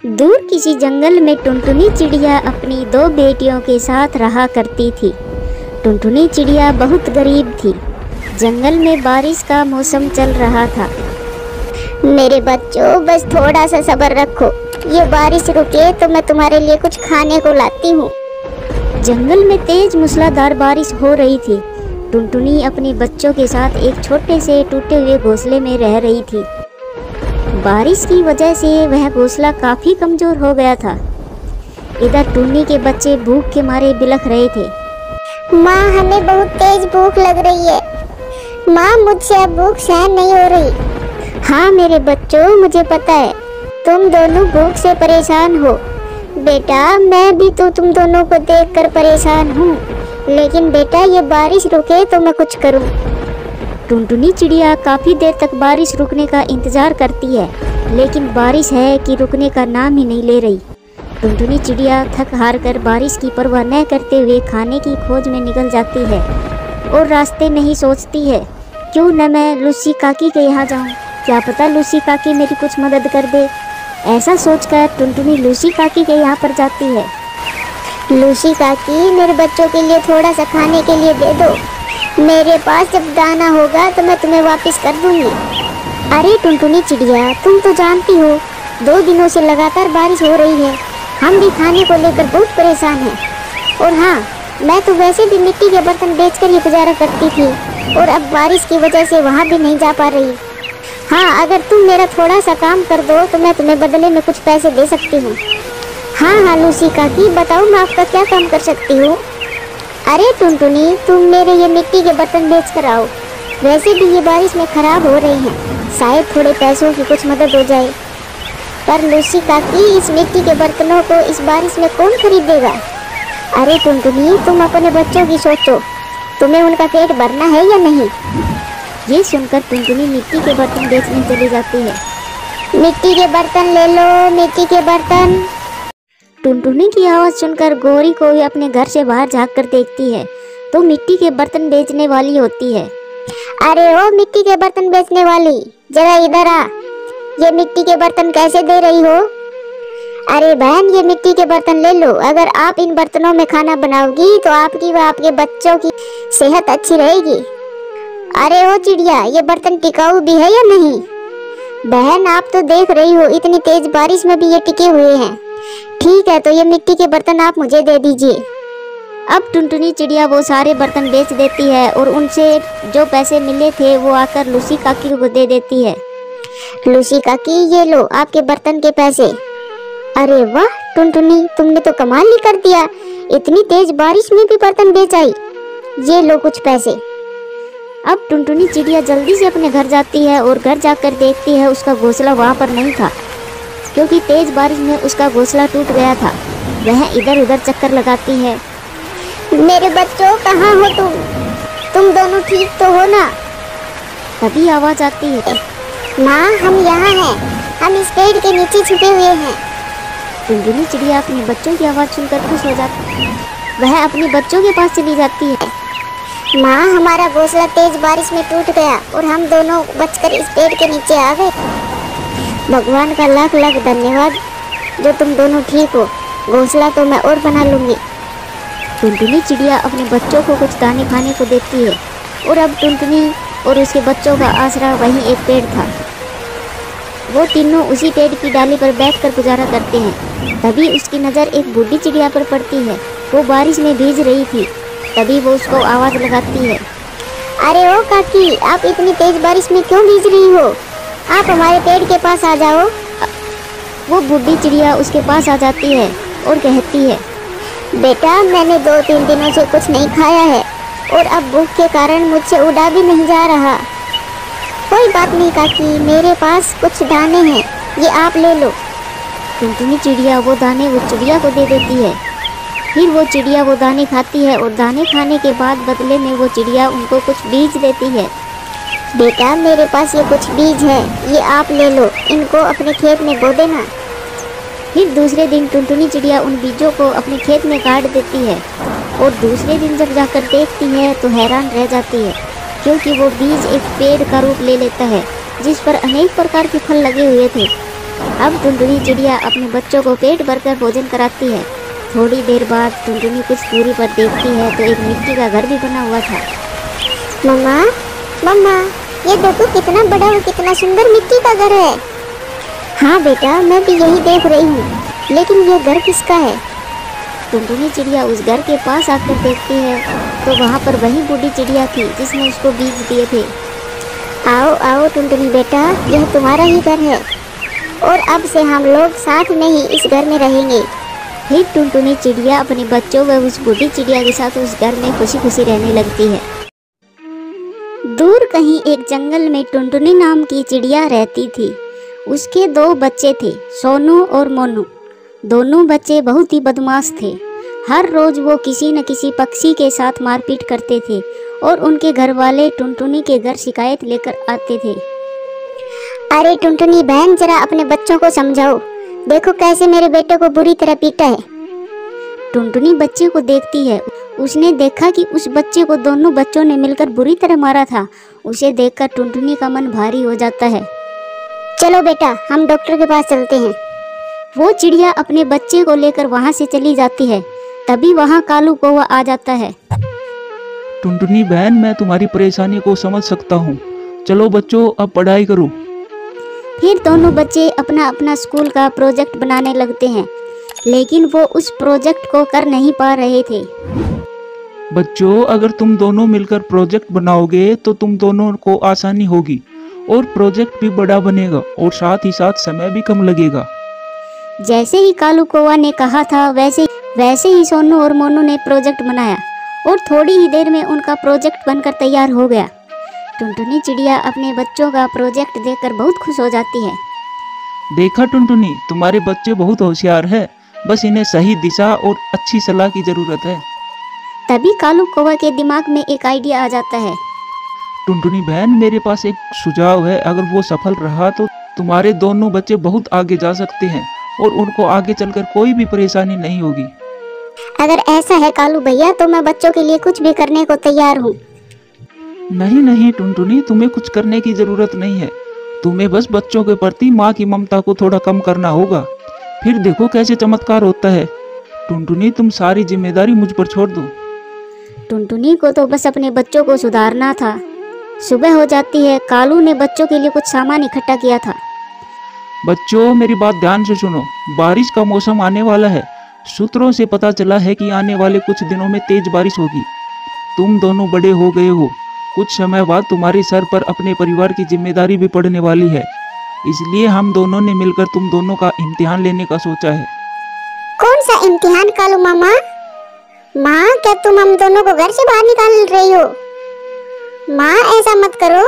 दूर किसी जंगल में टुनटुनी चिड़िया अपनी दो बेटियों के साथ रहा करती थी। टुनटुनी चिड़िया बहुत गरीब थी। जंगल में बारिश का मौसम चल रहा था। मेरे बच्चों, बस थोड़ा सा सब्र रखो, ये बारिश रुके तो मैं तुम्हारे लिए कुछ खाने को लाती हूँ। जंगल में तेज मूसलाधार बारिश हो रही थी। टुनटुनी अपने बच्चों के साथ एक छोटे से टूटे हुए घोंसले में रह रही थी। बारिश की वजह से वह घोंसला काफ़ी कमज़ोर हो गया था। इधर टुन्नी के बच्चे भूख के मारे बिलख रहे थे। माँ, हमें बहुत तेज भूख लग रही है। माँ, मुझसे अब भूख सहन नहीं हो रही। हाँ मेरे बच्चों, मुझे पता है तुम दोनों भूख से परेशान हो। बेटा, मैं भी तो तुम दोनों को देखकर परेशान हूँ, लेकिन बेटा ये बारिश रुके तो मैं कुछ करूँ। टुनटुनी चिड़िया काफ़ी देर तक बारिश रुकने का इंतज़ार करती है, लेकिन बारिश है कि रुकने का नाम ही नहीं ले रही। टुनटुनी चिड़िया थक हार कर बारिश की परवाह न करते हुए खाने की खोज में निकल जाती है और रास्ते में ही सोचती है, क्यों न मैं लूसी काकी के यहाँ जाऊँ, क्या पता लूसी काकी मेरी कुछ मदद कर दे। ऐसा सोचकर टुनटुनी लूसी काकी के यहाँ पर जाती है। लूसी काकी, मेरे बच्चों के लिए थोड़ा सा खाने के लिए दे दो। मेरे पास जब दाना होगा तो मैं तुम्हें वापस कर दूंगी। अरे टुनटुनी चिड़िया, तुम तो जानती हो 2 दिनों से लगातार बारिश हो रही है। हम भी खाने को लेकर बहुत परेशान हैं। और हाँ, मैं तो वैसे भी मिट्टी के बर्तन बेचकर ही गुजारा करती थी और अब बारिश की वजह से वहाँ भी नहीं जा पा रही। हाँ, अगर तुम मेरा थोड़ा सा काम कर दो तो मैं तुम्हें बदले में कुछ पैसे दे सकती हूँ। हाँ लूसी काकी, बताओ मैं आपका क्या काम कर सकती हूँ। अरे टुनटुनी, तुम मेरे ये मिट्टी के बर्तन बेच कर आओ। वैसे भी ये बारिश में खराब हो रहे हैं, शायद थोड़े पैसों की कुछ मदद हो जाए। पर लूसी काकी, इस मिट्टी के बर्तनों को इस बारिश में कौन खरीदेगा। अरे टुनटुनी, तुम अपने बच्चों की सोचो, तुम्हें उनका पेट भरना है या नहीं। ये सुनकर टुनटुनी मिट्टी के बर्तन बेचने चली जाती है। मिट्टी के बर्तन ले लो, मिट्टी के बर्तन। टुनटुनी की आवाज़ सुनकर गौरी को भी अपने घर से बाहर झांककर देखती है तो मिट्टी के बर्तन बेचने वाली होती है। अरे ओ मिट्टी के बर्तन बेचने वाली, जरा इधर आ। ये मिट्टी के बर्तन कैसे दे रही हो। अरे बहन, ये मिट्टी के बर्तन ले लो। अगर आप इन बर्तनों में खाना बनाओगी तो आपकी व आपके बच्चों की सेहत अच्छी रहेगी। अरे ओ चिड़िया, ये बर्तन टिकाऊ भी है या नहीं। बहन, आप तो देख रही हो इतनी तेज बारिश में भी ये टिके हुए हैं। ठीक है, तो ये मिट्टी के बर्तन आप मुझे दे दीजिए। अब टुनटुनी चिड़िया वो सारे बर्तन बेच देती है और उनसे जो पैसे मिले थे वो आकर लूसी काकी को दे देती है। लूसी काकी, ये लो आपके बर्तन के पैसे। अरे वाह टुनटुनी, तुमने तो कमाल ही कर दिया, इतनी तेज बारिश में भी बर्तन बेच आई। ये लो कुछ पैसे। अब टुनटुनी चिड़िया जल्दी से अपने घर जाती है और घर जाकर देखती है उसका घोंसला वहाँ पर नहीं था, क्योंकि तेज बारिश में उसका घोंसला टूट गया था। वह इधर उधर चक्कर लगाती है। मेरे बच्चों, कहाँ हो तुम दोनों ठीक तो हो ना। तभी आवाज़ आती है, माँ हम यहाँ हैं, हम इस पेड़ के नीचे छुपे हुए हैं। टुनटुनी चिड़िया अपने बच्चों की आवाज़ सुनकर खुश हो जाती है। वह अपने बच्चों के पास चली जाती है। माँ, हमारा घोंसला तेज बारिश में टूट गया और हम दोनों बचकर इस पेड़ के नीचे आ गए। भगवान का लाख लाख धन्यवाद जो तुम दोनों ठीक हो। घोंसला तो मैं और बना लूँगी। टुनटुनी चिड़िया अपने बच्चों को कुछ दाने खाने को देती है और अब टुनटुनी और उसके बच्चों का आसरा वहीं एक पेड़ था। वो तीनों उसी पेड़ की डाली पर बैठकर गुजारा करते हैं। तभी उसकी नज़र एक बूढ़ी चिड़िया पर पड़ती है। वो बारिश में भीग रही थी। तभी वो उसको आवाज़ लगाती है, अरे ओ काकी, आप इतनी तेज बारिश में क्यों भीग रही हो। आप हमारे पेड़ के पास आ जाओ। वो बूढ़ी चिड़िया उसके पास आ जाती है और कहती है, बेटा, मैंने 2-3 दिनों से कुछ नहीं खाया है और अब भूख के कारण मुझसे उड़ा भी नहीं जा रहा। कोई बात नहीं काकी, मेरे पास कुछ दाने हैं, ये आप ले लो। टुनटुनी चिड़िया वो दाने वो चिड़िया को दे देती है। फिर वो चिड़िया वो दाने खाती है और दाने खाने के बाद बदले में वो चिड़िया उनको कुछ बीज देती है। बेटा, मेरे पास ये कुछ बीज है, ये आप ले लो, इनको अपने खेत में बो देना। फिर दूसरे दिन टुनटुनी चिड़िया उन बीजों को अपने खेत में गाड़ देती है और दूसरे दिन जब जाकर देखती है तो हैरान रह जाती है, क्योंकि वो बीज एक पेड़ का रूप ले लेता है जिस पर अनेक प्रकार के फल लगे हुए थे। अब टुनटुनी चिड़िया अपने बच्चों को पेट भरकर भोजन कराती है। थोड़ी देर बाद टुनटुनी कुछ दूरी पर देखती है तो एक मिट्टी का घर भी बना हुआ था। मम्मा, मम्मा, ये देखो कितना बड़ा और कितना सुंदर मिट्टी का घर है। हाँ बेटा, मैं भी यही देख रही हूँ, लेकिन ये घर किसका है? टुनटुनी चिड़िया उस घर के पास आकर देखती है तो वहाँ पर वही बूढ़ी चिड़िया थी जिसने उसको बीज दिए थे। आओ आओ टुनटुनी बेटा, यह तुम्हारा ही घर है और अब से हम लोग साथ में ही इस घर में रहेंगे। फिर टुनटुनी चिड़िया अपने बच्चों व उस बूढ़ी चिड़िया के साथ उस घर में खुशी खुशी रहने लगती है। दूर कहीं एक जंगल में टुनटुनी नाम की चिड़िया रहती थी। उसके 2 बच्चे थे, सोनू और मोनू। दोनों बच्चे बहुत ही बदमाश थे। हर रोज वो किसी न किसी पक्षी के साथ मारपीट करते थे और उनके घर वाले टुनटुनी के घर शिकायत लेकर आते थे। अरे टुनटुनी बहन, जरा अपने बच्चों को समझाओ, देखो कैसे मेरे बेटे को बुरी तरह पीटा है। टुनटुनी बच्चे को देखती है। उसने देखा कि उस बच्चे को दोनों बच्चों ने मिलकर बुरी तरह मारा था। उसे देखकर टुनटुनी का मन भारी हो जाता है। चलो बेटा, हम डॉक्टर के पास चलते हैं। वो चिड़िया अपने बच्चे को लेकर वहाँ से चली जाती है। तभी वहाँ कालू कौवा आ जाता है। टुनटुनी बहन, मैं तुम्हारी परेशानी को समझ सकता हूँ। चलो बच्चों, अब पढ़ाई करो। फिर दोनों बच्चे अपना अपना स्कूल का प्रोजेक्ट बनाने लगते हैं, लेकिन वो उस प्रोजेक्ट को कर नहीं पा रहे थे। बच्चों, अगर तुम दोनों मिलकर प्रोजेक्ट बनाओगे तो तुम दोनों को आसानी होगी और प्रोजेक्ट भी बड़ा बनेगा और साथ ही साथ समय भी कम लगेगा। जैसे ही कालू कौवा ने कहा था वैसे ही सोनू और मोनू ने प्रोजेक्ट बनाया और थोड़ी ही देर में उनका प्रोजेक्ट बनकर तैयार हो गया। टुनटुनी चिड़िया अपने बच्चों का प्रोजेक्ट देखकर बहुत खुश हो जाती है। देखा टुनटुनी, तुम्हारे बच्चे बहुत होशियार है, बस इन्हें सही दिशा और अच्छी सलाह की जरूरत है। तभी कालू कौवा के दिमाग में एक आइडिया आ जाता है। टुनटुनी बहन, मेरे पास एक सुझाव है। अगर वो सफल रहा तो तुम्हारे दोनों बच्चे बहुत आगे जा सकते हैं और उनको आगे चलकर कोई भी परेशानी नहीं होगी। अगर ऐसा है कालू भैया, तो मैं बच्चों के लिए कुछ भी करने को तैयार हूँ। नहीं नहीं टुनटुनी, तुम्हें कुछ करने की जरूरत नहीं है। तुम्हें बस बच्चों के प्रति माँ की ममता को थोड़ा कम करना होगा, फिर देखो कैसे चमत्कार होता है। टुनटुनी, तुम सारी जिम्मेदारी मुझ पर छोड़ दो। टुनटुनी को तो बस अपने बच्चों को सुधारना था। सुबह हो जाती है। कालू ने बच्चों के लिए कुछ सामान इकट्ठा किया था। बच्चों, मेरी बात ध्यान से सुनो। बारिश का मौसम आने वाला है। सूत्रों से पता चला है कि आने वाले कुछ दिनों में तेज बारिश होगी। तुम दोनों बड़े हो गए हो। कुछ समय बाद तुम्हारे सर पर अपने परिवार की जिम्मेदारी भी पड़ने वाली है। इसलिए हम दोनों ने मिलकर तुम दोनों का इम्तिहान लेने का सोचा है। कौन सा इम्तिहान कालू मामा? माँ, क्या तुम हम दोनों को घर से बाहर निकाल रही हो? माँ, ऐसा मत करो,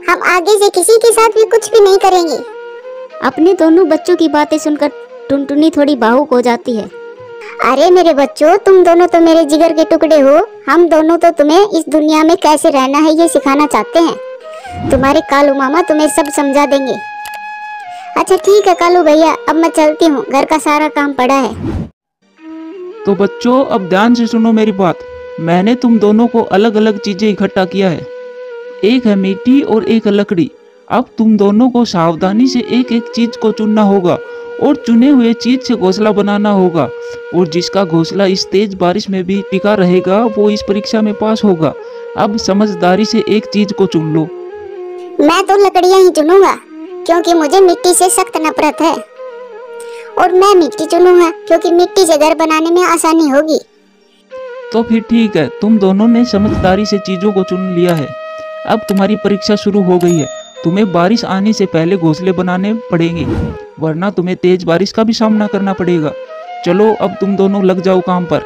हम आगे से किसी के साथ भी कुछ भी नहीं करेंगे। अपने दोनों बच्चों की बातें सुनकर टुनटुनी थोड़ी भावुक हो जाती है। अरे मेरे बच्चों, तुम दोनों तो मेरे जिगर के टुकड़े हो। हम दोनों तो तुम्हें इस दुनिया में कैसे रहना है ये सिखाना चाहते हैं। तुम्हारे कालू मामा तुम्हें सब समझा देंगे। अच्छा ठीक है कालू भैया, अब मैं चलती हूँ, घर का सारा काम पड़ा है। तो बच्चों, अब ध्यान से सुनो मेरी बात। मैंने तुम दोनों को अलग अलग चीजें इकट्ठा किया है। एक है मिट्टी और एक है लकड़ी। अब तुम दोनों को सावधानी से एक एक चीज को चुनना होगा और चुने हुए चीज से घोंसला बनाना होगा, और जिसका घोंसला इस तेज बारिश में भी टिका रहेगा वो इस परीक्षा में पास होगा। अब समझदारी से एक चीज को चुन लो। मैं तो लकड़ियाँ ही चुनूंगा, क्योंकि मुझे मिट्टी से सख्त नफरत है। और मैं मिट्टी चुनूंगा क्योंकि मिट्टी से घर बनाने में आसानी होगी। तो फिर ठीक है, तुम दोनों ने समझदारी से चीजों को चुन लिया है। अब तुम्हारी परीक्षा शुरू हो गई है। तुम्हें बारिश आने से पहले घोंसले बनाने पड़ेंगे, वरना तुम्हें तेज बारिश का भी सामना करना पड़ेगा। चलो, अब तुम दोनों लग जाओ काम पर।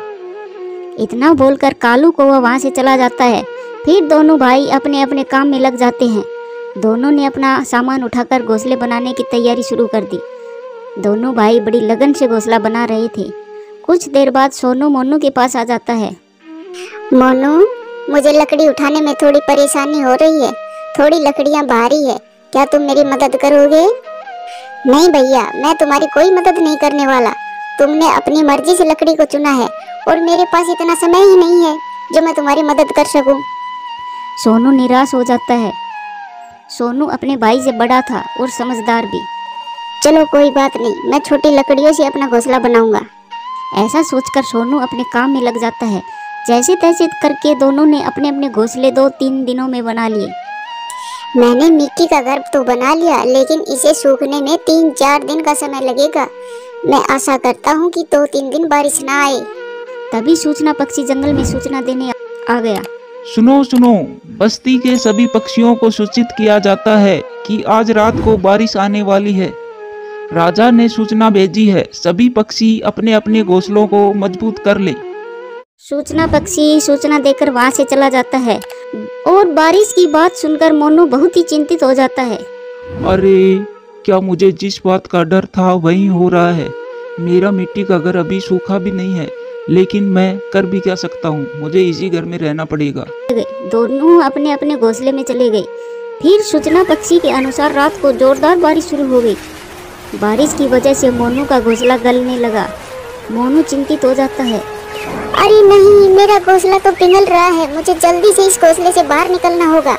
इतना बोलकर कालू कौवा वहाँ से चला जाता है। फिर दोनों भाई अपने अपने काम में लग जाते हैं। दोनों ने अपना सामान उठाकर घोंसले बनाने की तैयारी शुरू कर दी। दोनों भाई बड़ी लगन से घोंसला बना रहे थे। कुछ देर बाद सोनू मोनू के पास आ जाता है। मोनू, मुझे लकड़ी उठाने में थोड़ी परेशानी हो रही है, थोड़ी लकड़ियाँ भारी है, क्या तुम मेरी मदद करोगे? नहीं भैया, मैं तुम्हारी कोई मदद नहीं करने वाला। तुमने अपनी मर्जी से लकड़ी को चुना है और मेरे पास इतना समय ही नहीं है जो मैं तुम्हारी मदद कर सकूं। सोनू निराश हो जाता है। सोनू अपने भाई से बड़ा था और समझदार भी। चलो कोई बात नहीं, मैं छोटी लकड़ियों से अपना घोंसला बनाऊंगा। ऐसा सोचकर सोनू अपने काम में लग जाता है। जैसे तैसे करके दोनों ने अपने अपने घोंसले 2-3 दिनों में बना लिए। मैंने मिट्टी का घर तो बना लिया, लेकिन इसे सूखने में 3-4 दिन का समय लगेगा। मैं आशा करता हूँ कि 2-3 दिन बारिश ना आए। तभी सूचना पक्षी जंगल में सूचना देने आ गया। सुनो सुनो, बस्ती के सभी पक्षियों को सूचित किया जाता है कि आज रात को बारिश आने वाली है। राजा ने सूचना भेजी है, सभी पक्षी अपने अपने घोंसलों को मजबूत कर ले। सूचना पक्षी सूचना देकर वहां से चला जाता है और बारिश की बात सुनकर मोनू बहुत ही चिंतित हो जाता है। अरे, क्या मुझे जिस बात का डर था वही हो रहा है। मेरा मिट्टी का घर अभी सूखा भी नहीं है, लेकिन मैं कर भी क्या सकता हूँ, मुझे इसी घर में रहना पड़ेगा। दोनों अपने अपने घोंसले में चले गए। फिर सूचना पक्षी के अनुसार रात को जोरदार बारिश शुरू हो गई। बारिश की वजह से मोनू का घोंसला गलने लगा। मोनू चिंतित हो जाता है। अरे नहीं, मेरा घोंसला तो पिघल रहा है, मुझे जल्दी से इस घोंसले से बाहर निकलना होगा।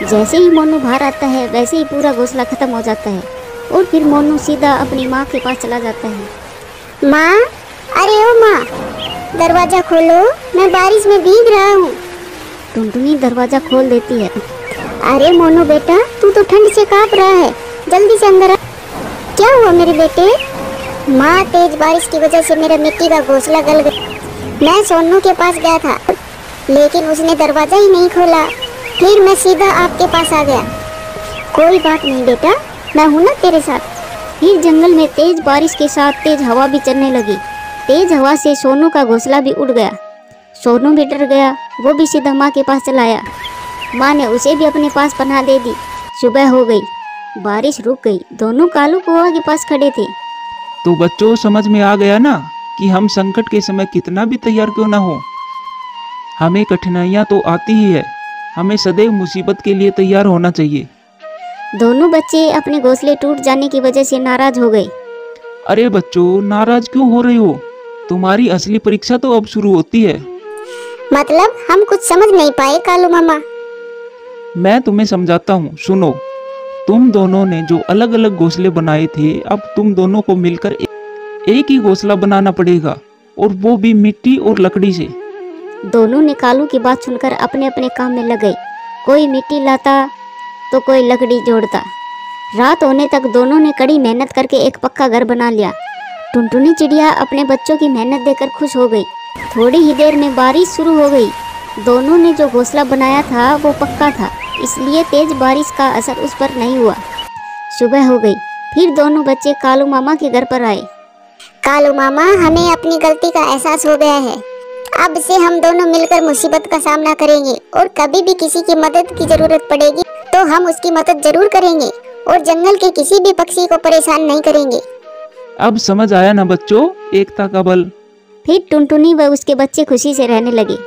जैसे ही मोनू बाहर आता है वैसे ही पूरा घोंसला खत्म हो जाता है और फिर मोनू सीधा अपनी माँ के पास चला जाता है। माँ, अरे ओ माँ, दरवाजा खोलो, मैं बारिश में भीग रहा हूँ। टुनटुनी दरवाजा खोल देती है। अरे मोनू बेटा, तू तो ठंड से कांप रहा है, जल्दी से अंदर आ। क्या हुआ मेरे बेटे? माँ, तेज बारिश की वजह से मेरा मिट्टी का घोंसला गल गया। मैं सोनू के पास गया था, लेकिन उसने दरवाजा ही नहीं खोला। फिर मैं सीधा आपके पास आ गया। कोई बात नहीं बेटा, मैं हूँ ना तेरे साथ। फिर जंगल में तेज बारिश के साथ तेज हवा भी चलने लगी। तेज हवा से सोनू का घोंसला भी उड़ गया। सोनू भी डर गया, वो भी सीधा माँ के पास चला आया। माँ ने उसे भी अपने पास पनाह दे दी। सुबह हो गई, बारिश रुक गई। दोनों कालू कुआं के पास खड़े थे। तो बच्चों, समझ में आ गया ना कि हम संकट के समय कितना भी तैयार क्यों ना हो, हमें कठिनाइयाँ तो आती ही है, हमें सदैव मुसीबत के लिए तैयार होना चाहिए। दोनों बच्चे अपने घोंसले टूट जाने की वजह से नाराज हो गए। अरे बच्चों, नाराज क्यों हो रहे हो? तुम्हारी असली परीक्षा तो अब शुरू होती है। मतलब हम कुछ समझ नहीं पाए कालू मामा। मैं तुम्हें समझाता हूँ, सुनो। तुम दोनों ने जो अलग अलग घोंसले बनाए थे, अब तुम दोनों को मिलकर एक ही घोंसला बनाना पड़ेगा, और वो भी मिट्टी और लकड़ी से। दोनों ने कालू की बात सुनकर अपने अपने काम में लग गए। कोई मिट्टी लाता तो कोई लकड़ी जोड़ता। रात होने तक दोनों ने कड़ी मेहनत करके एक पक्का घर बना लिया। टुनटुनी चिड़िया अपने बच्चों की मेहनत देखकर खुश हो गई। थोड़ी ही देर में बारिश शुरू हो गई। दोनों ने जो घोंसला बनाया था वो पक्का था, इसलिए तेज बारिश का असर उस पर नहीं हुआ। सुबह हो गई। फिर दोनों बच्चे कालू मामा के घर पर आए। कालू मामा, हमें अपनी गलती का एहसास हो गया है। अब से हम दोनों मिलकर मुसीबत का सामना करेंगे, और कभी भी किसी की मदद की जरूरत पड़ेगी तो हम उसकी मदद जरूर करेंगे, और जंगल के किसी भी पक्षी को परेशान नहीं करेंगे। अब समझ आया ना बच्चों, एकता का बल। फिर टुनटुनी व उसके बच्चे खुशी से रहने लगे।